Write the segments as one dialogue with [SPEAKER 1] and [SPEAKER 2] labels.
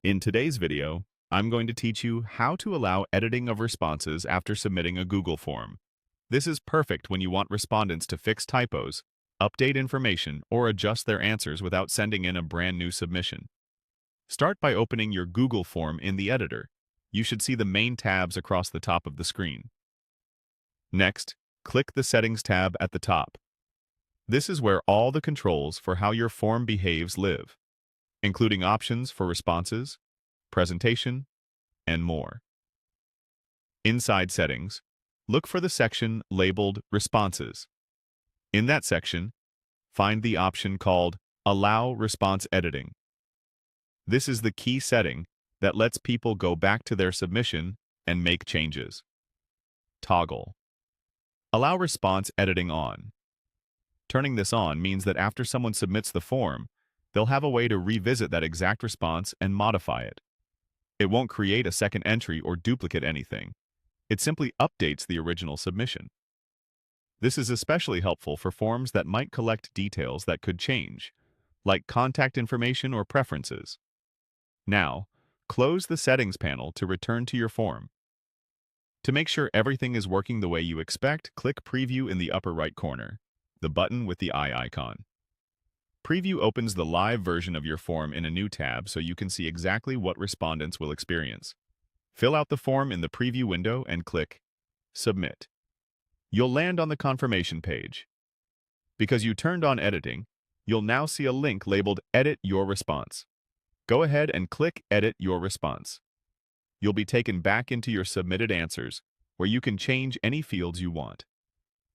[SPEAKER 1] In today's video, I'm going to teach you how to allow editing of responses after submitting a Google form. This is perfect when you want respondents to fix typos, update information, or adjust their answers without sending in a brand new submission. Start by opening your Google form in the editor. You should see the main tabs across the top of the screen. Next, click the Settings tab at the top. This is where all the controls for how your form behaves live, including options for responses, presentation, and more. Inside Settings, look for the section labeled Responses. In that section, find the option called Allow Response Editing. This is the key setting that lets people go back to their submission and make changes. Toggle. Allow response editing on. Turning this on means that after someone submits the form, they'll have a way to revisit that exact response and modify it. It won't create a second entry or duplicate anything. It simply updates the original submission. This is especially helpful for forms that might collect details that could change, like contact information or preferences. Now, close the Settings panel to return to your form. To make sure everything is working the way you expect, click Preview in the upper right corner, the button with the eye icon. Preview opens the live version of your form in a new tab so you can see exactly what respondents will experience. Fill out the form in the preview window and click Submit. You'll land on the confirmation page. Because you turned on editing, you'll now see a link labeled Edit Your Response. Go ahead and click Edit Your Response. You'll be taken back into your submitted answers, where you can change any fields you want.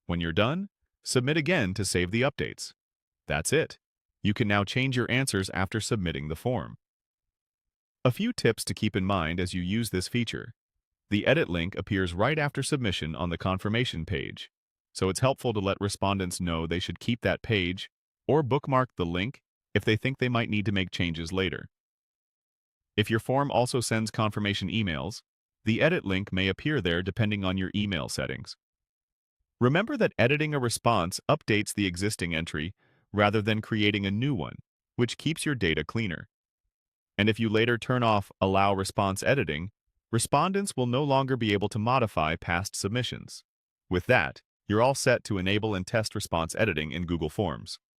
[SPEAKER 1] When you're done, submit again to save the updates. That's it. You can now change your answers after submitting the form. A few tips to keep in mind as you use this feature. The edit link appears right after submission on the confirmation page, so it's helpful to let respondents know they should keep that page or bookmark the link if they think they might need to make changes later. If your form also sends confirmation emails, the edit link may appear there depending on your email settings. Remember that editing a response updates the existing entry rather than creating a new one, which keeps your data cleaner. And if you later turn off Allow Response Editing, respondents will no longer be able to modify past submissions. With that, you're all set to enable and test response editing in Google Forms.